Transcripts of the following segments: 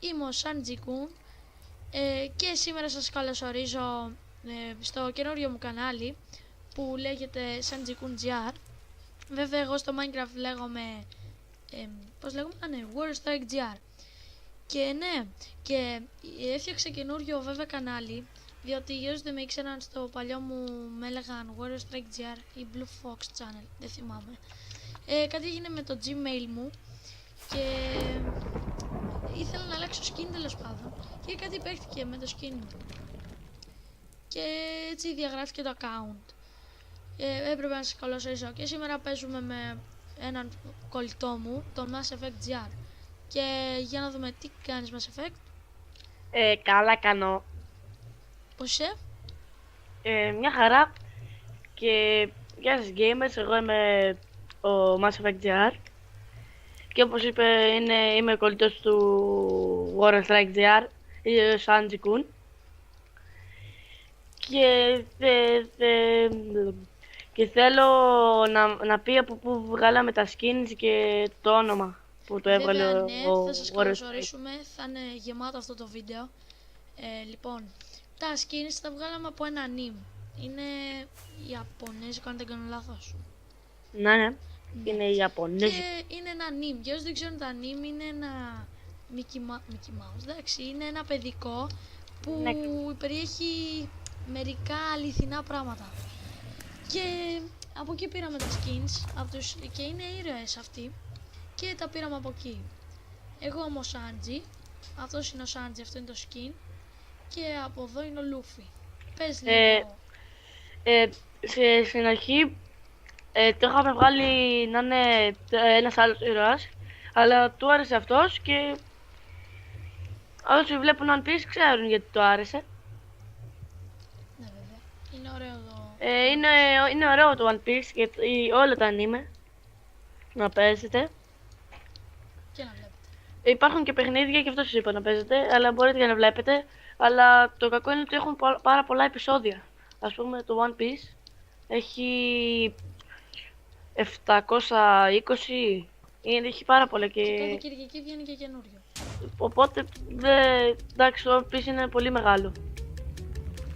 Είμαι ο Σαντζικούν και σήμερα σας καλωσορίζω στο καινούριο μου κανάλι που λέγεται Sanjikun.gr. Βέβαια εγώ στο Minecraft λέγομαι, πώς λέγομαι, Warrior Strike GR. Και ναι, και έφτιαξα καινούριο βέβαια κανάλι, διότι οι όσοι δεν με ήξεραν στο παλιό μου με έλεγαν Warrior Strike GR ή Blue Fox Channel, δεν θυμάμαι. Κάτι έγινε με το Gmail μου και ήθελα να αλλάξω skin τέλος πάντων και κάτι παίχτηκε με το skin μου και έτσι διαγράφηκε το account. Έπρεπε να σας καλωσορίσω και σήμερα παίζουμε με έναν κολλητό μου, τον Mass Effect GR. Και για να δούμε τι κάνεις Mass Effect. Καλά κάνω. Πώς είσαι? Μια χαρά. Και γεια σας gamers, εγώ είμαι ο Mass Effect GR. Και όπως είπε, είμαι κολλητός του Warrior Strike GR, ή ο Sanjikun. Και θέλω να πει από πού βγάλαμε τα skins και το όνομα που το έβγαλε Βέβαια, ο ναι, θα σας Warrior Strike. καλωσορίσουμε, θα είναι γεμάτο αυτό το βίντεο. Λοιπόν, τα skins τα βγάλαμε από ένα anime. Είναι Ιαπωνέζικο αν δεν κάνω λάθος. Ναι, είναι η Ιαπωνέζικη. Και είναι ένα anime. Για όσοι δεν ξέρουν, το anime είναι ένα Mickey Mouse. Εντάξει, είναι ένα παιδικό που Ναι. περιέχει μερικά αληθινά πράγματα. Και από εκεί πήραμε τα skins και είναι ήρωες αυτοί και τα πήραμε από εκεί. Εγώ είμαι ο Σάντζι, αυτός είναι ο Σάντζι, αυτό είναι το skin και από εδώ είναι ο Λούφι. Πες λίγο. Στην αρχή το είχαμε βγάλει να είναι ένας άλλος ήρωας, αλλά του άρεσε αυτός και όσοι βλέπουν One Piece ξέρουν γιατί του άρεσε. Ναι, βέβαια. Είναι ωραίο το... Είναι ωραίο το One Piece και όλα τα anime να παίζετε. και να βλέπετε. Υπάρχουν και παιχνίδια και αυτό σας είπα να παίζετε, αλλά μπορείτε και να βλέπετε. Αλλά το κακό είναι ότι έχουν πάρα πολλά επεισόδια. Ας πούμε το One Piece έχει 720, έχει πάρα πολλά Και κάθε Κυριακή βγαίνει και καινούριο. οπότε εντάξει, το One Piece είναι πολύ μεγάλο.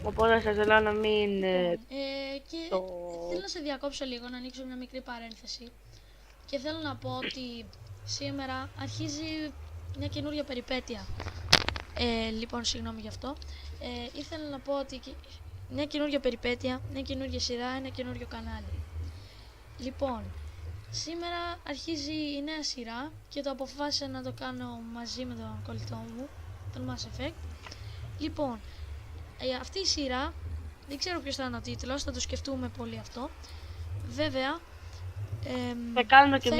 Οπότε σας λέω να μην... Και θέλω να σε διακόψω λίγο, να ανοίξω μια μικρή παρένθεση. Και θέλω να πω ότι σήμερα αρχίζει μια καινούρια περιπέτεια. Λοιπόν, συγγνώμη γι' αυτό. Ήθελα να πω ότι μια καινούργια περιπέτεια, μια καινούργια σειρά, ένα καινούριο κανάλι. Λοιπόν, σήμερα αρχίζει η νέα σειρά και το αποφάσισα να το κάνω μαζί με τον κολλητό μου, τον Mass Effect. Λοιπόν, αυτή η σειρά, δεν ξέρω ποιος θα είναι ο τίτλος, θα το σκεφτούμε πολύ αυτό. Βέβαια, θα κάνουμε και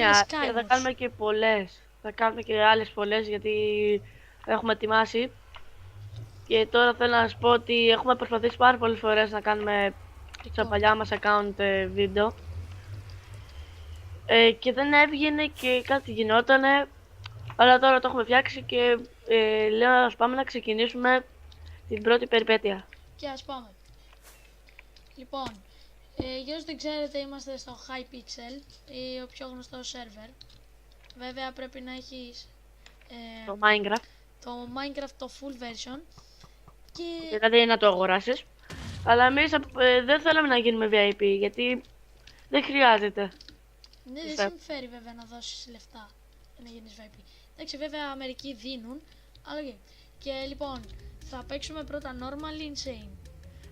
θα κάνουμε και πολλές. Θα κάνουμε και άλλες πολλές γιατί έχουμε ετοιμάσει. Και τώρα θέλω να σας πω ότι έχουμε προσπαθήσει πάρα πολλές φορές να κάνουμε στα παλιά μας account βίντεο. Και δεν έβγαινε και κάτι γινότανε. Αλλά τώρα το έχουμε φτιάξει και λέω ας πάμε να ξεκινήσουμε την πρώτη περιπέτεια. Και ας πάμε. Λοιπόν, για όσοι δεν ξέρετε είμαστε στο Hypixel, ο πιο γνωστό σερβερ. Βέβαια πρέπει να έχεις Το Minecraft. το Minecraft το full version. Και Δηλαδή να το αγοράσεις. Αλλά εμείς δεν θέλαμε να γίνουμε VIP γιατί δεν χρειάζεται. ναι, δεν συμφέρει βέβαια να δώσεις λεφτά για να γίνεις VIP. Εντάξει, βέβαια μερικοί δίνουν, αλλά okay. Και λοιπόν, θα παίξουμε πρώτα normal ή insane.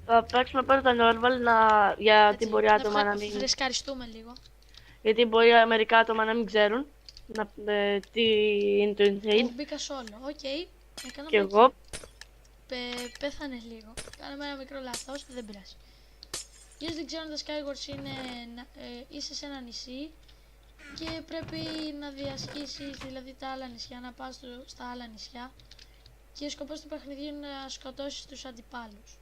Θα παίξουμε πρώτα normal γιατί μπορεί άτομα να μην... φρεσκαριστούμε λίγο. Γιατί μπορεί μερικά άτομα να μην ξέρουν τι είναι το insane. Μπήκα solo, οκ. Και εγώ. Πέθανε λίγο. Κάναμε ένα μικρό λάθος, δεν πειράζει. Για όσοι δεν ξέρουν, τα Skywars είναι είσαι σε ένα νησί και πρέπει να διασχίσεις δηλαδή τα άλλα νησιά, να πας στα άλλα νησιά και ο σκοπός του παιχνιδιού είναι να σκοτώσεις τους αντιπάλους.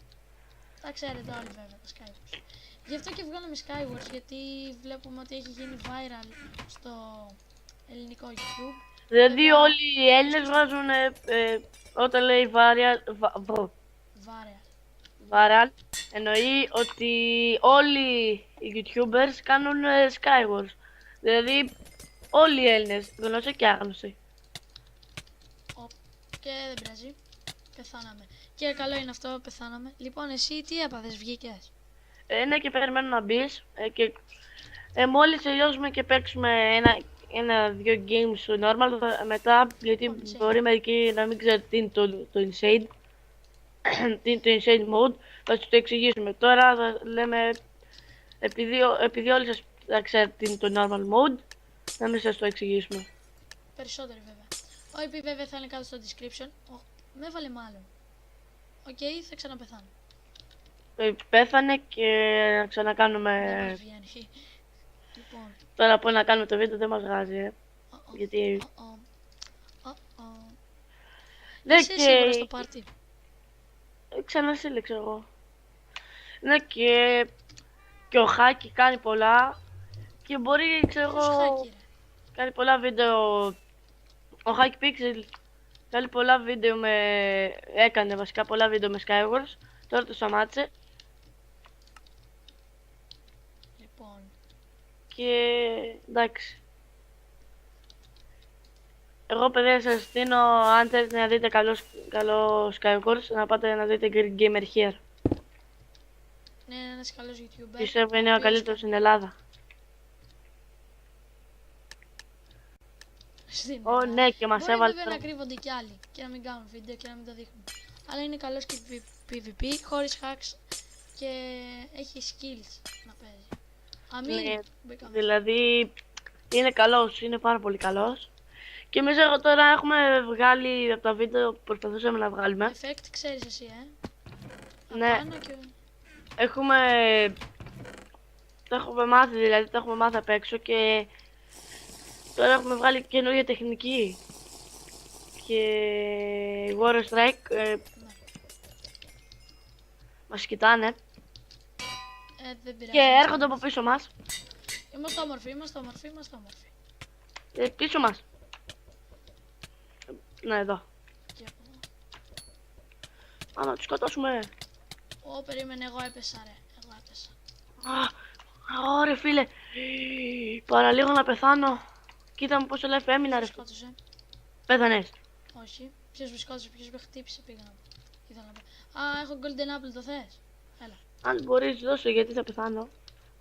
Τα ξέρετε όλοι βέβαια τα Skywars. Γι' αυτό και βγάλαμε Skywars, γιατί βλέπουμε ότι έχει γίνει viral στο ελληνικό YouTube. Δηλαδή όλοι οι Έλληνες βγάζουν όταν λέει viral, εννοεί ότι όλοι οι YouTubers κάνουν Skywars. Δηλαδή όλοι οι Έλληνες, γνωστοί και άγνωστοι. Και δεν πειράζει. Πεθάναμε. Και καλό είναι αυτό, πεθάναμε. Λοιπόν, εσύ τι έπαθες, βγήκες? Ναι, και περιμένω να μπεις. Και μόλις τελειώσουμε και παίξουμε ένα-δυο games στο normal, μετά, γιατί Insane. μπορεί μερικοί να μην ξέρουν τι είναι το insane, τι είναι το insane mode, θα σου το εξηγήσουμε. Τώρα θα λέμε, επειδή όλοι σας θα ξέρετε τι είναι το normal mode, να μην σας το εξηγήσουμε. Περισσότεροι βέβαια. Ο IP βέβαια θα είναι κάτω στο description. Με έβαλε μάλλον. Οκ, θα ξαναπεθάνω. Πέθανε και να ξανακάνουμε. Δεν μας βγαίνει. Λοιπόν. Τώρα που να κάνουμε το βίντεο δεν μας βγάζει, γιατί... Ναι, Είσαι σίγουρα στο πάρτι? Ξανασύλληξα εγώ. Ναι, και ο Χάκη κάνει πολλά και μπορεί, ξέρω εγώ, κάνει πολλά βίντεο. Ο Χάκη Pixel κάνει πολλά βίντεο έκανε βασικά πολλά βίντεο με Skywars. Τώρα το σταμάτησε. Λοιπόν. Και εντάξει. Εγώ παιδιά σας στείλω, αν θέλετε να δείτε καλό Skywars, να πάτε να δείτε Greek Gamer Here. Ναι, είναι ένας καλός YouTuber. Πιστεύω είναι ο καλύτερος στην Ελλάδα. Ναι, και μας έβαλε. Μπορεί να κρύβονται κι άλλοι και να μην κάνουν βίντεο και να μην το δείχνουν. Αλλά είναι καλός και PvP, χωρίς hacks και έχει skills να παίζει. Ναι, δηλαδή είναι καλός, είναι πάρα πολύ καλός. Και εμείς τώρα έχουμε βγάλει από τα βίντεο που προσπαθούσαμε να βγάλουμε. Effect ξέρεις εσύ, Ναι. Το έχουμε μάθει, δηλαδή το έχουμε μάθει απ' έξω και τώρα έχουμε βγάλει καινούργια τεχνική. Και War Strike μας κοιτάνε. Δεν πειράζει, και έρχονται από πίσω μας. Είμαστε όμορφοι. Πίσω μας. Ναι, εδώ. Να τους σκοτώσουμε. Περίμενε, εγώ έπεσα ρε. Ωραία φίλε. Παραλίγο να πεθάνω. Κοίτα μου πόσο life έμεινα ρε. Πέθανες? Όχι. Ποιος με σκότωσε, ποιος με χτύπησε, πήγα να πω. Ήθελα να πω. Α, έχω golden apple, το θες? Έλα. Αν μπορείς δώσε, γιατί θα πεθάνω.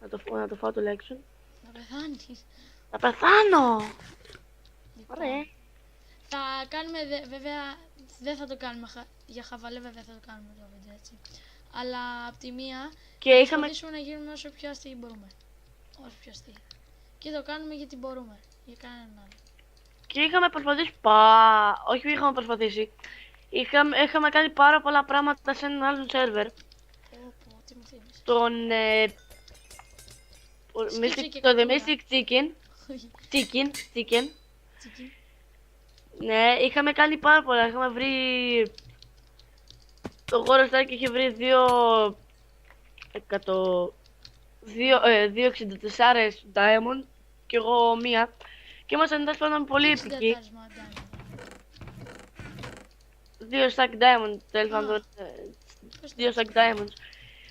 Να το φάω το λέξον. Να πεθάνεις. Θα πεθάνω. Λοιπόν, ωραία. θα κάνουμε, βέβαια, δεν θα το κάνουμε για χαβαλέ, βέβαια θα το κάνουμε το βίντεο έτσι. Αλλά απ' τη μία, και είχαμε... να γίνουμε όσο πιο αστείοι μπορούμε. Όσο πιο αστείοι. Και το κάνουμε γιατί μπορούμε. Για κανέναν άλλο. Και είχαμε προσπαθήσει όχι είχαμε προσπαθήσει. Είχαμε κάνει πάρα πολλά πράγματα σε έναν άλλον σερβερ. Τι μου θύμισε. Το The Mystic Chicken. Ναι, είχαμε κάνει πάρα πολλά. Είχαμε βρει... Το War Strike είχε βρει 264 diamond και εγώ μία. Και ήμασταν τέλος πάντων πολύ επικοί. 2 stack diamond, τέλος πάντων. 2 stack diamonds.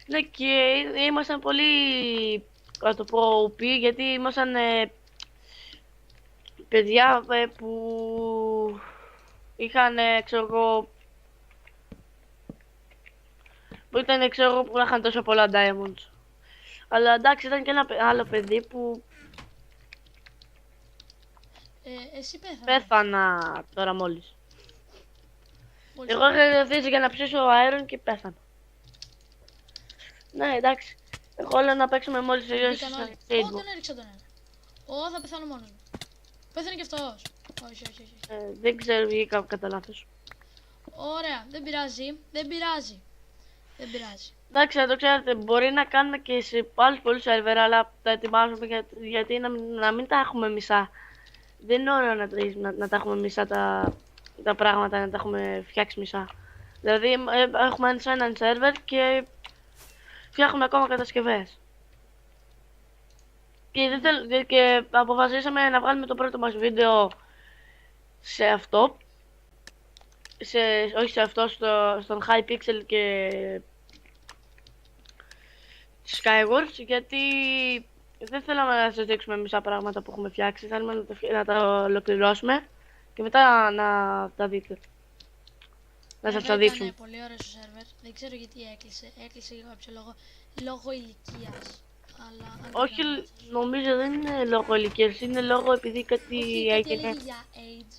Ναι, και ήμασταν πολύ, να το πω, OP, γιατί ήμασταν παιδιά που είχαν, ξέρω εγώ, που ήταν, ξέρω εγώ, που είχαν τόσο πολλά diamonds. Αλλά εντάξει, ήταν και ένα άλλο παιδί που... εσύ πέθανε. Πέθανα τώρα μόλις. Εγώ είχα καθίσει για να ψήσω iron και πέθανα. Ναι, εντάξει. Εγώ λέω να παίξουμε μόλις τελειώσει. Τον έριξα τον ένα. Θα πεθάνω μόνος μου. Πέθανε κι αυτός. Όχι. Δεν ξέρω, βγήκα κατά λάθος. Ωραία, δεν πειράζει. Εντάξει, να το ξέρετε, μπορεί να κάνουμε και σε άλλους πολλούς σερβερ, αλλά τα ετοιμάζουμε γιατί να μην τα έχουμε μισά. Δεν είναι ωραίο να τα έχουμε μισά τα πράγματα, να τα έχουμε φτιάξει μισά. Δηλαδή, έχουμε έναν σερβερ και φτιάχνουμε ακόμα κατασκευές. Και αποφασίσαμε να βγάλουμε το πρώτο μας βίντεο σε αυτό. Όχι σε αυτό, στον Hypixel και Skywars, γιατί δεν θέλαμε να σας δείξουμε μισά πράγματα που έχουμε φτιάξει. Θέλουμε να τα ολοκληρώσουμε και μετά να τα δείτε. να σας τα Βέβαια δείξουμε. ήταν πολύ ωραίο το σερβερ. Δεν ξέρω γιατί έκλεισε. Έκλεισε για κάποιο λόγο. Λόγω ηλικίας. Αλλά αν δεν Όχι, κάνω λάθος. νομίζω δεν είναι λόγω ηλικίας, είναι λόγω επειδή κάτι Όχι, κάτι έγινε. έλεγε για age.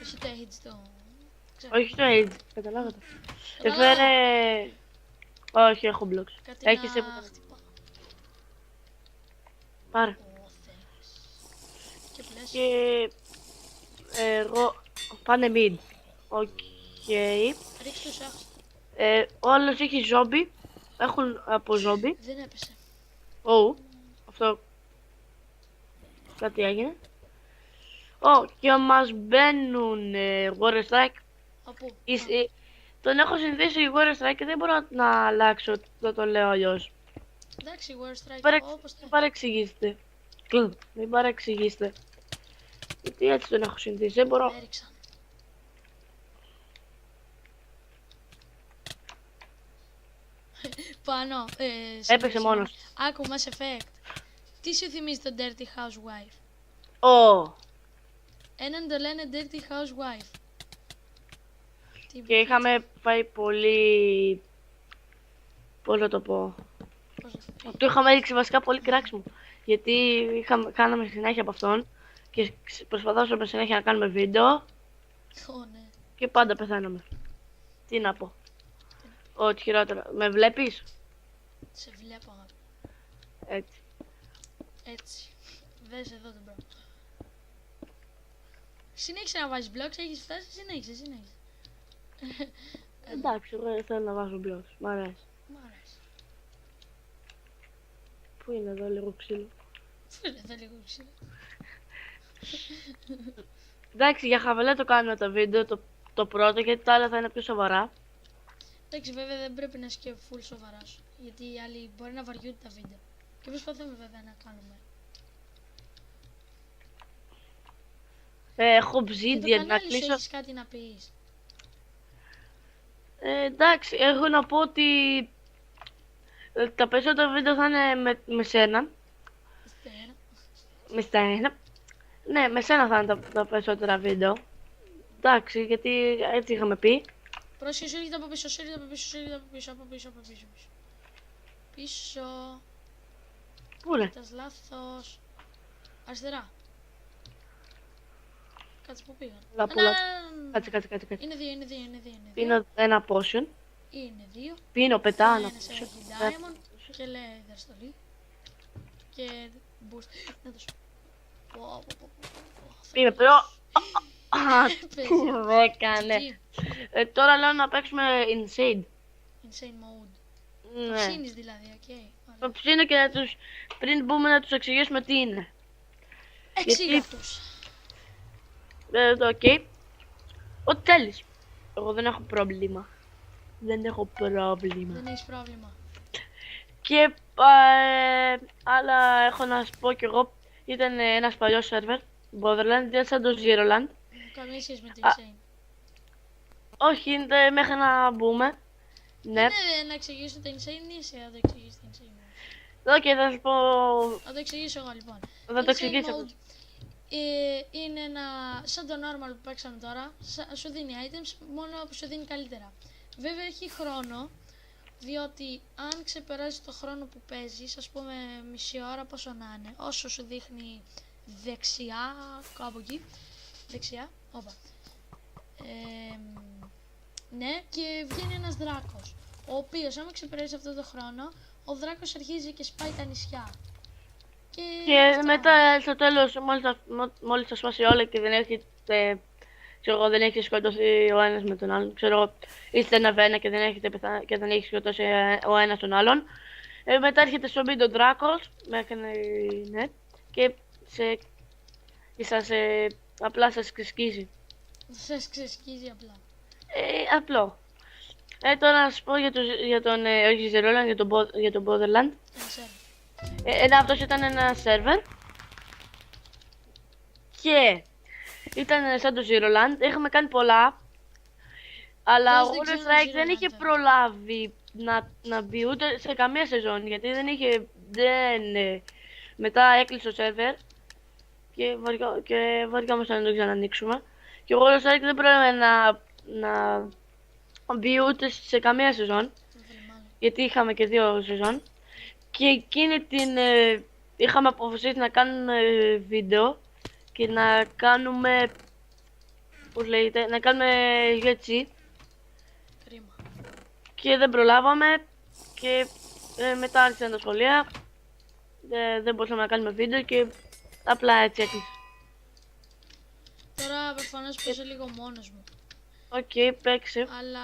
Όχι το age το... Ξέρω. Όχι το AIDS, καταλάβατε. Καταλάβα. Έφερε... Όχι, έχω blocks. Κάτι Έχεις να χτυπά. πάρε. Ω, thanks. Και πλες. Και... εγώ... Πάνε mid. Οκ. Ρίξ τους άχους. Όλος έχει ζόμπι. Έχουν από ζόμπι. Δεν έπεσε. Ω, αυτό... Κάτι έγινε. Και μας μπαίνουν War Strike. Από. Τον έχω συνηθίσει War Strike και δεν μπορώ να αλλάξω, το λέω αλλιώς. Εντάξει, War Strike. Όπως Μην θέλει. παρεξηγήσετε. Μην παρεξηγήσετε. Γιατί έτσι τον έχω συνηθίσει, δεν μπορώ. Έριξαν. Πάνω. Έπεσε μόνος. Άκου, Mass Effect. Τι σου θυμίζει το Dirty Housewife? Έναν το λένε Dirty Housewife. Και είχαμε πάει πολύ... Πώς να το πω... Πώς να το πει. Του είχαμε ρίξει βασικά πολύ κράξιμο. Γιατί κάναμε συνέχεια από αυτόν και προσπαθούσαμε συνέχεια να κάνουμε βίντεο Ω, ναι. και πάντα πεθάναμε. Τι να πω. Ό,τι χειρότερα. Με βλέπεις? Σε βλέπω, αγάπη. Έτσι. Έτσι. Δες εδώ τον μπρο. Συνέχισε να βάζεις blocks, έχεις φτάσει, συνέχισε. Εντάξει, εγώ δεν θέλω να βάζω blocks. Μ' αρέσει. Μ' αρέσει. Πού είναι εδώ λίγο ξύλο? Πού είναι εδώ λίγο ξύλο. Εντάξει, για χαβαλέ το κάνουμε το βίντεο το πρώτο, γιατί τα άλλα θα είναι πιο σοβαρά. Εντάξει, βέβαια δεν πρέπει να είσαι και full σοβαρά σου. Γιατί οι άλλοι μπορεί να βαριούνται τα βίντεο. Και προσπαθούμε βέβαια να κάνουμε. Έχω Για το obsidian να κανάλι σου κλείσω. έχεις κάτι να πεις? Εντάξει, έχω να πω ότι τα περισσότερα βίντεο θα είναι με σένα. Στένα. Με σένα. Ναι, με σένα θα είναι τα περισσότερα βίντεο. Εντάξει, γιατί έτσι είχαμε πει. Πρόσεχε, σου έρχεται από πίσω, σου έρχεται από πίσω, σου έρχεται από πίσω. Πίσω. Πού είναι? Κοιτάς λάθος. Αριστερά. Κάτσε που πήγαν. Λαπούλα. Ανά. Κάτσε. Είναι δύο. Πίνω ένα potion. Είναι δύο. Πίνω, πετάω ένα Ένας potion. έχει diamond και λέει δεστολή. Και boost. Να το σου. Είμαι πιο... Παίζει. Τι με έκανε. Τώρα λέω να παίξουμε Insane. Insane mode. Ναι. Ψήνεις δηλαδή, οκ. Το ψήνω και πριν μπούμε να τους εξηγήσουμε τι είναι. Εξήγα αυτούς. Οκ. Ό,τι θέλεις. Εγώ δεν έχω πρόβλημα. Δεν έχω πρόβλημα. Δεν έχεις πρόβλημα. Και άλλα έχω να σου πω κι εγώ. Ήταν ένας παλιός σερβερ. Borderland, δεν σαν το Zeroland. Καμία σχέση με το Α. Insane. Όχι, είναι μέχρι να μπούμε. Ναι. Ναι, να εξηγήσω το Insane ή εσύ θα το εξηγήσεις το Insane mode? Οκ, θα σου πω. Θα το εξηγήσω εγώ λοιπόν. Θα το Insane εξηγήσω. mode είναι ένα, σαν το normal που παίξαμε τώρα, σου δίνει items, μόνο που σου δίνει καλύτερα. Βέβαια έχει χρόνο, διότι αν ξεπεράσει το χρόνο που παίζεις, ας πούμε μισή ώρα πόσο να είναι, όσο σου δείχνει δεξιά, κάπου εκεί, δεξιά, όπα. Ναι, και βγαίνει ένας δράκος, ο οποίος άμα ξεπεράσει αυτό το χρόνο, ο δράκος αρχίζει και σπάει τα νησιά. Και αυτά. μετά στο τέλος, μόλις θα σπάσει όλα και δεν έχετε, ξέρω εγώ, δεν έχει σκοτώσει ο ένας με τον άλλον, ξέρω εγώ, είστε ένα βένα και δεν έχετε και δεν έχει σκοτώσει ο ένας τον άλλον. Μετά έρχεται στο μπίντο δράκος, μέχρι ναι, και απλά σας ξεσκίζει. Σας ξεσκίζει απλά. Απλό. Τώρα να σας πω για τον, όχι Zeroland, για τον Borderland. Αυτός ήταν ένα σερβερ και ήταν σαν το Zeroland, είχαμε κάνει πολλά, αλλά ο War Strike δεν είχε προλάβει να μπει ούτε σε καμία σεζόν, γιατί μετά έκλεισε το σερβερ και βαριόμασταν να το ξανανοίξουμε και ο War Strike δεν πρόλαβε να μπει ούτε σε καμία σεζόν, γιατί είχαμε και 2 σεζόν. Και εκείνη την είχαμε αποφασίσει να κάνουμε βίντεο και να κάνουμε, πώς λέγεται, να κάνουμε UFC. Κρίμα. Και δεν προλάβαμε και μετά άρχισαν τα σχολεία, δεν μπορούσαμε να κάνουμε βίντεο και απλά έτσι έκλεισε. Τώρα προφανώς παίζω λίγο μόνος μου. Οκ, παίξε. Αλλά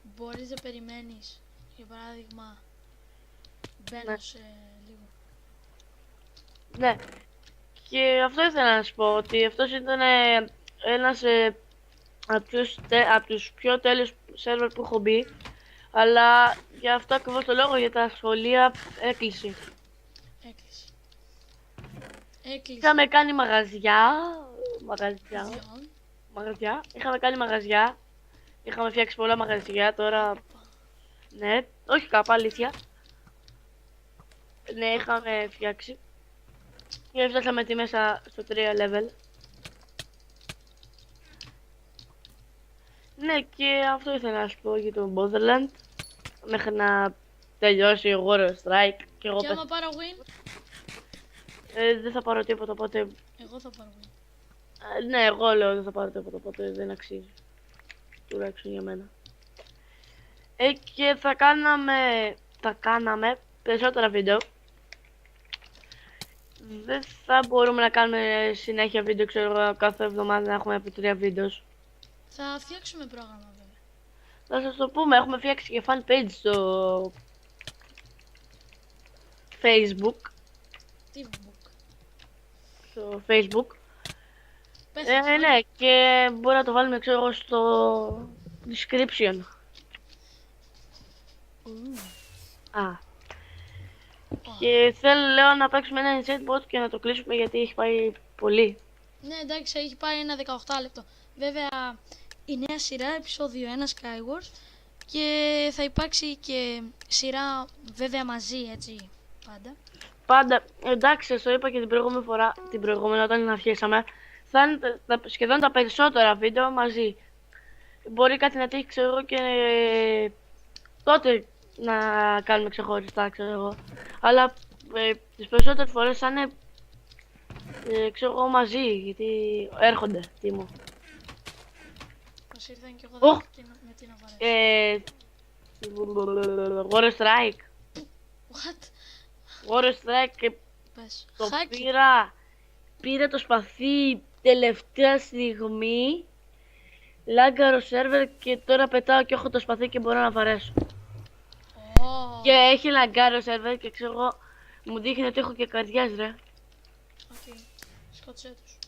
μπορείς να περιμένεις. Για παράδειγμα, μπαίνω Ναι. σε λίγο. Ναι. Και αυτό ήθελα να σου πω, ότι αυτός ήταν ένας από τους πιο τέλειους σερβερ που έχω μπει. Αλλά για αυτό ακριβώς το λόγο, για τα σχολεία, έκλεισε. Έκλεισε. Έκλεισε. Είχαμε κάνει μαγαζιά. Διόν. Είχαμε κάνει μαγαζιά. Είχαμε φτιάξει πολλά μαγαζιά, τώρα... Ναι, όχι κάπα, αλήθεια. Ναι, είχαμε φτιάξει. Και φτάσαμε τη μέσα στο 3 level. Ναι, και αυτό ήθελα να σου πω για το Borderland. Μέχρι να τελειώσει ο Warrior Strike. Και εγώ Και άμα πάρω win, δεν θα πάρω τίποτα, οπότε... εγώ θα πάρω win. Ναι, εγώ λέω δεν θα πάρω τίποτα, οπότε δεν αξίζει. Τουλάχιστον για μένα. Και θα κάναμε περισσότερα βίντεο. Δεν θα μπορούμε να κάνουμε συνέχεια βίντεο, ξέρω εγώ, κάθε εβδομάδα να έχουμε από 3 βίντεο. Θα φτιάξουμε πρόγραμμα βέβαια. Θα σας το πούμε, έχουμε φτιάξει και fan page στο Facebook. Τι book. Στο Facebook. Πες Ναι, και μπορεί να το βάλουμε, ξέρω εγώ, στο description. Α. Και λέω να παίξουμε ένα insert bot και να το κλείσουμε γιατί έχει πάει πολύ. Ναι, εντάξει, έχει πάρει ένα 18 λεπτό. Βέβαια, η νέα σειρά, επεισόδιο 1 Skywars, και θα υπάρξει και σειρά βέβαια μαζί, έτσι, πάντα. Πάντα, εντάξει, σας το είπα και την προηγούμενη φορά, την προηγούμενη όταν αρχίσαμε, θα είναι σχεδόν τα περισσότερα βίντεο μαζί. Μπορεί κάτι να τύχει, ξέρω εγώ, και τότε να κάνουμε ξεχωριστά, ξέρω εγώ. Αλλά τις περισσότερες φορές θα είναι, ξέρω εγώ, μαζί, γιατί έρχονται, Τίμο. Πως ήρθαν και εγώ Οχ! με την αβαρέση. Warrior Strike. What? Warrior Strike και Πες. το Χάκι. πήρα το σπαθί τελευταία στιγμή. Λάγκαρο σερβερ και τώρα πετάω και έχω το σπαθί και μπορώ να βαρέσω. Oh. Και έχει λαγκάρο σερβερ και ξέρω εγώ, μου δείχνει ότι έχω και καρδιάς, ρε. Οκ. Σκότωσέ τους.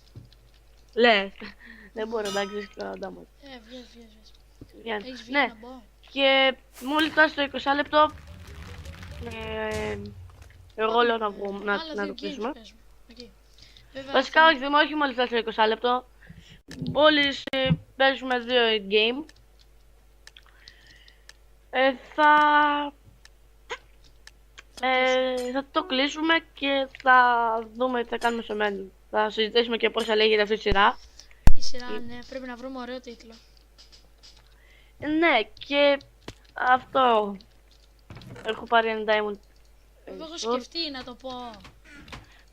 Λες. Δεν μπορώ να αγγίξεις το damage. Βγες. Έχεις βγει Ναι, να μπω. και μόλις φτάσει το 20 λεπτό, εγώ λέω να βγούμε, Άλλα να δύο το κλείσουμε. games παίζουμε. Οκ. Βέβαια, Βασικά όχι μόλις φτάσει το 20 λεπτό. Μόλις παίζουμε 2 game. Θα το κλείσουμε και θα δούμε τι θα κάνουμε στο μέλλον. Θα συζητήσουμε και πώς θα λέγεται αυτή η σειρά. η σειρά, ναι, πρέπει να βρούμε ωραίο τίτλο. Ναι, και αυτό. Έχω πάρει ένα diamond. Εγώ έχω σκεφτεί να το πω.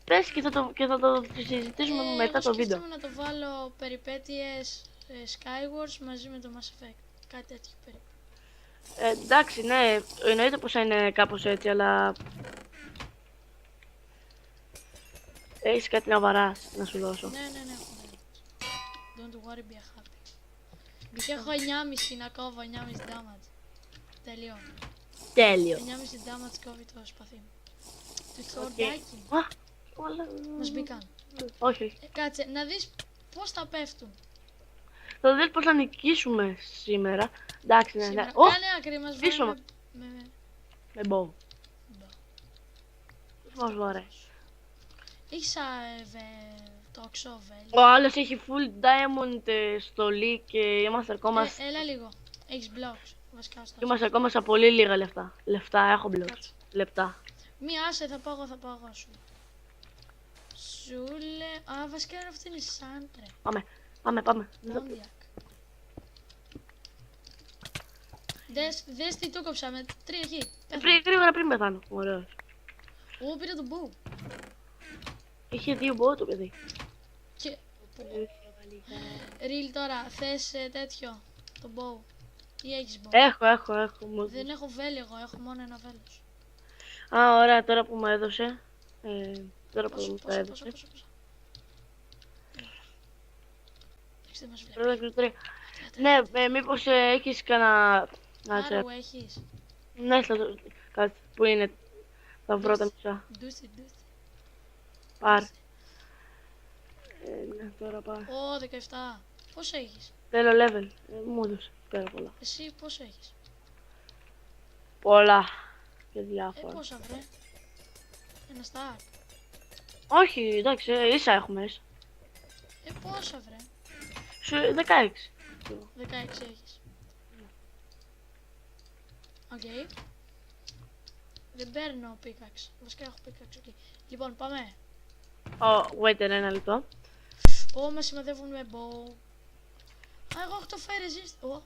Πες και θα το συζητήσουμε μετά το βίντεο. Εγώ σκέφτομαι να το βάλω περιπέτειες Skywars μαζί με το Mass Effect. Κάτι τέτοιο περίπου. Εντάξει, ναι, εννοείται πως θα είναι κάπως έτσι, αλλά... Έχεις κάτι να βαράς, να σου δώσω. Ναι, έχω damage. Don't worry, be happy. Και έχω 9,5 να κόβω, 9,5 damage. Τελειώνει. Τέλειο. 9,5 damage κόβει το σπαθί μου. Το τσορτάκι μου. Α, όλα... Μας μπήκαν. Όχι. Κάτσε, να δεις πώς θα πέφτουν. Θα δεις πως θα νικήσουμε σήμερα. Εντάξει, ναι, ναι. Σήμερα. Ω, Κάνε άκρη, μας πίσω βάλει με... με μπω. Πώς βαρέ. Έχεις το οξόβελ. Ο άλλος έχει full diamond στολή και είμαστε ακόμα... Έλα λίγο. Έχεις blocks. Βασικά στα. Είμαστε ακόμα σε πολύ λίγα λεφτά. Λεφτά, έχω blocks. Κάτσε. Λεπτά. Μία άσε, θα πάω εγώ σου. Σου λέει... Α, βασικά αυτή είναι σαν ρε. Πάμε. Πόντιακ. Δες τι το κόψα με 3 hit. Γρήγορα πριν πεθάνω. Ωραίος. Ω, πήρε τον bow. Είχε 2 bow το παιδί. Και... Ριλ τώρα, θες τέτοιο, το bow. Ή έχεις bow? Έχω. Δεν έχω βέλη εγώ, έχω μόνο ένα βέλος. Α, ωραία, τώρα που μου έδωσε. Τώρα που Πόσο, μου το πόσο. έδωσε. Εντάξει, δεν μας βλέπει. Ναι, μήπως έχεις κανένα... Άρα έχεις. Ναι, κάτσε, που είναι. Θα βρω τα μισά. Ντούσι. Πάρ. Ναι, τώρα πάρ. Ω, 17. Πόσο έχεις? Θέλω level. Μου έδωσε πέρα πολλά. Εσύ πόσο έχεις? Πολλά. Και διάφορα. Πόσα βρε? Ένα stack. Όχι, εντάξει, ίσα έχουμε ίσα. Πόσα βρε? Σου 16. 16 έχεις. Οκ. Δεν παίρνω pickaxe. Βασικά έχω pickaxe, οκ. Λοιπόν, πάμε. Wait, ένα λεπτό. Ω, με συμμετεύουν με bow. Α, εγώ έχω το fire resist. Ω.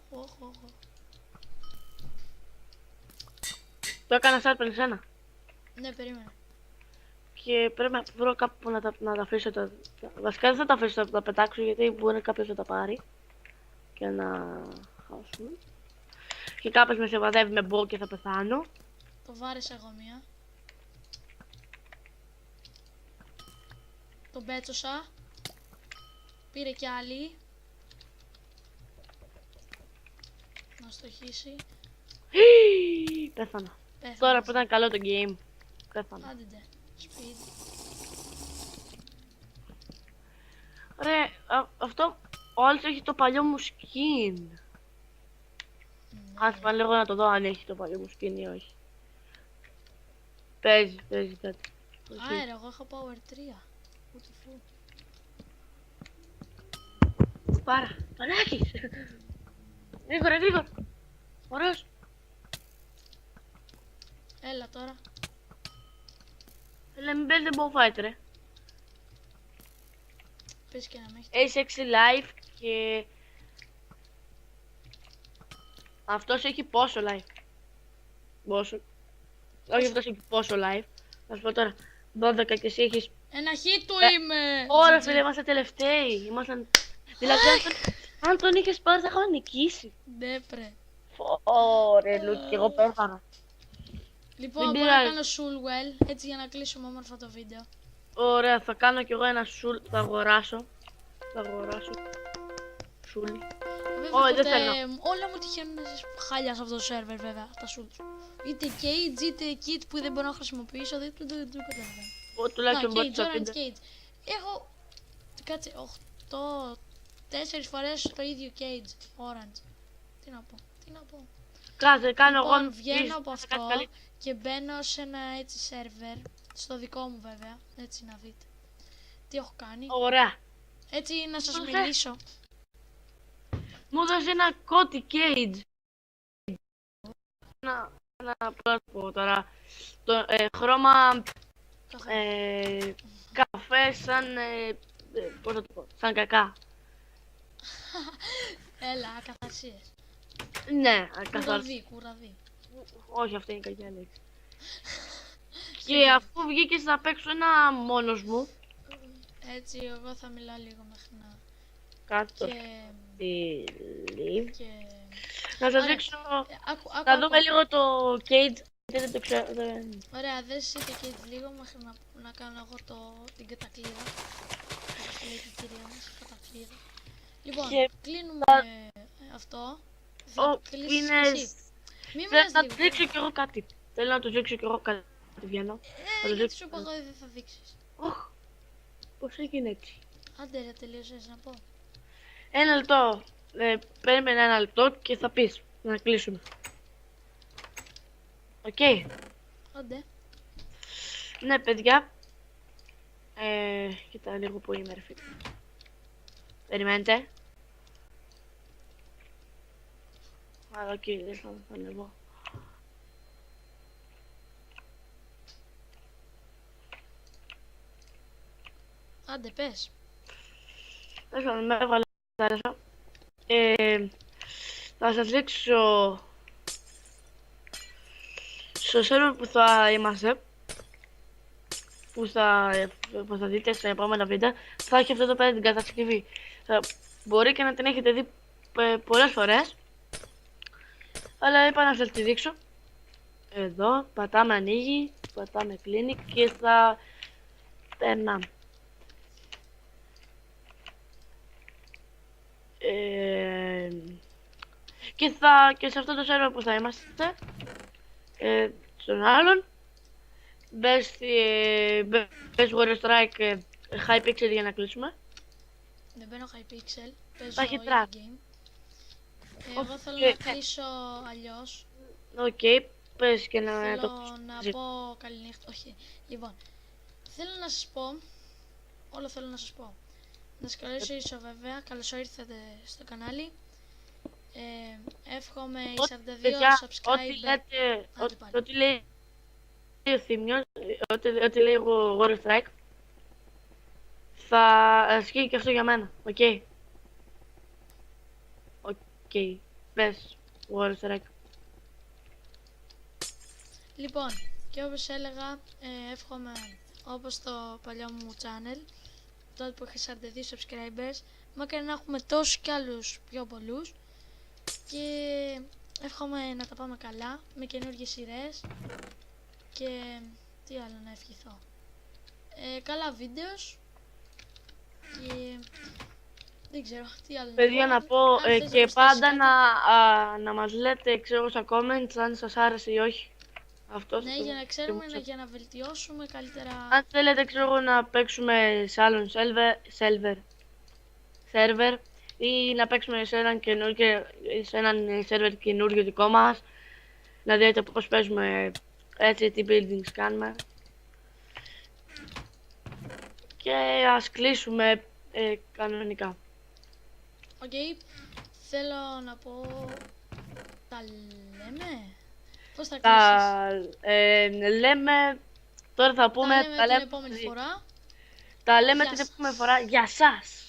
Το έκανα σάρπεν σένα. Ναι, περίμενε. Και πρέπει να βρω κάπου να τα αφήσω βασικά δεν θα τα αφήσω, θα τα πετάξω γιατί μπορεί κάποιος να τα πάρει. Και να χάσουμε. Και κάποιος με σεβαδεύει με bow και θα πεθάνω. Το βάρεσα εγώ μία. Τον πέτσωσα. Πήρε κι άλλη. Να στοχίσει. Πέθανα. Πέθανε. Τώρα που ήταν καλό το game. Πέθανα. Άντε, speed. Ρε, αυτό όλος έχει το παλιό μου skin. Ας πάνε λίγο να το δω αν έχει το παλιό μου skin ή όχι. Παίζει κάτι. Άρα, εγώ έχω power 3. Ούτε φου. Πάρα. Πανάκης. Γρήγορα. Ωραίος. Έλα τώρα. Έλα μην παίζετε bow fight ρε. Πες και να με έχει. Έχει 6 life και... Αυτός έχει πόσο life? Πόσο? Όχι, αυτός έχει πόσο life? Θα σου πω τώρα. 12 και εσύ έχεις... Ένα hit του είμαι! Ωραία φίλε, είμαστε τελευταίοι. Ήμασταν... Δηλαδή αν τον είχες πάρει θα είχαμε νικήσει. Ναι, πρε. Ωραία Λούκη, και εγώ πέθανα. Λοιπόν, Δεν μπορώ να πειράζει. κάνω Soulwell, έτσι για να κλείσουμε όμορφα το βίντεο. Ωραία, θα κάνω κι εγώ ένα σουλ, θα αγοράσω. Σουλ. Βέβαια, δεν θέλω. όλα μου τυχαίνουν χάλια σε αυτό το σερβερ, βέβαια, τα σουλτ. Είτε cage, είτε kit που δεν μπορώ να χρησιμοποιήσω, δεν το καταλαβαίνω. Τουλάχιστον μπορεί Cage, να orange πείτε. cage. Έχω, κάτσε, 4 φορές το ίδιο cage, orange. Τι να πω. Κάτσε, κάνω Λοιπόν, εγώ. βγαίνω από κάτι αυτό καλύτερο. και μπαίνω σε ένα έτσι σερβερ, στο δικό μου βέβαια, έτσι να δείτε. Τι έχω κάνει. Ωραία. Έτσι να σας Ωραία. μιλήσω. Μου έδωσε ένα κότι cage. Πώς να το πω τώρα. Το χρώμα καφέ σαν. Πώς να το πω. Σαν κακά. Έλα, ακαθαρσίες. Ναι, καθόλου. Κουραδί. Όχι, αυτή είναι η κακιά λέξη. Και αφού βγήκες να παίξω ένα μόνος μου. Έτσι, εγώ θα μιλάω λίγο μέχρι να... Κάτω. Και... Να σας Ωραία. δείξω. Άκου. Να δούμε λίγο το cage. Δεν το ξέρω. Ωραία, δες είτε και έτσι λίγο μέχρι να κάνω εγώ την κατακλείδα. Όπως λέει και η κυρία μας, κατακλείδα. Λοιπόν, Και κλείνουμε αυτό. Κλείσεις είναι. και εσύ. Μη Θέλω μιλάς να λίγο. του δείξω κι εγώ κάτι. Θέλω να του δείξω κι εγώ κάτι. Βγαίνω. Θα του Γιατί δείξω. σου είπα εγώ δεν θα δείξεις. Ωχ, πώς έγινε έτσι. Άντε ρε, τελείωσες να πω. Ένα λεπτό. Περίμενε ένα λεπτό και θα πεις. Να κλείσουμε. Οκ. Άντε. Ναι, παιδιά. Κοίτα λίγο που είμαι, ρε φίλε. Περιμένετε. Αλλά οκ, δεν θα ανεβώ. Άντε, πες. Δεν με έβγαλε. Θα σας δείξω Στο σερβερ που θα είμαστε, που θα δείτε σε επόμενα βίντεο, θα έχει αυτό εδώ πέρα την κατασκευή. Μπορεί και να την έχετε δει πολλές φορές, αλλά είπα να σας τη δείξω. Εδώ πατάμε ανοίγει, πατάμε κλείνει και θα περνάμε. Και σε αυτό το σερβερ που θα είμαστε, στον άλλον, μπες Warrior Strike Hypixel για να κλείσουμε. Δεν μπαίνω Hypixel, παίζω Θα έχει Easy track. Game. Εγώ θέλω να κλείσω αλλιώς. Οκ, πες και να Θέλω το να πω καληνύχτα, όχι. Λοιπόν, θέλω να σας πω, όλο θέλω να σας πω. Να σας καλωσορίσω βέβαια, καλώς ήρθατε στο κανάλι. Εύχομαι οι 42 subscribers. Ό,τι λέει ο Θήμιος, ό,τι λέει ο Warrior Strike, θα ισχύει και αυτό για μένα, οκ. Οκ, πες Warrior Strike. Λοιπόν, και όπως έλεγα, εύχομαι όπως το παλιό μου channel, τότε που είχα 42 subscribers, μακάρι να έχουμε τόσους κι άλλους πιο πολλούς, και εύχομαι να τα πάμε καλά με καινούργιες σειρές και τι άλλο να ευχηθώ. Καλά βίντεο και δεν ξέρω τι άλλο. Παιδιά, να πω και πάντα να μας λέτε, ξέρω, στα comments αν σας άρεσε ή όχι. Αυτό ναι, για να ξέρουμε, για να βελτιώσουμε καλύτερα. Αν θέλετε, ξέρω, να παίξουμε σε άλλον σερβερ ή να παίξουμε σε έναν σερβερ καινούριο δικό μας, να δείτε πώς παίζουμε, έτσι, τι buildings κάνουμε. Και ας κλείσουμε κανονικά. Οκ, θέλω να πω, τα λέμε. Πώς θα κλείσεις? Λέμε, τώρα θα πούμε, τα λέμε την επόμενη φορά. Τα λέμε την επόμενη φορά. Για σας!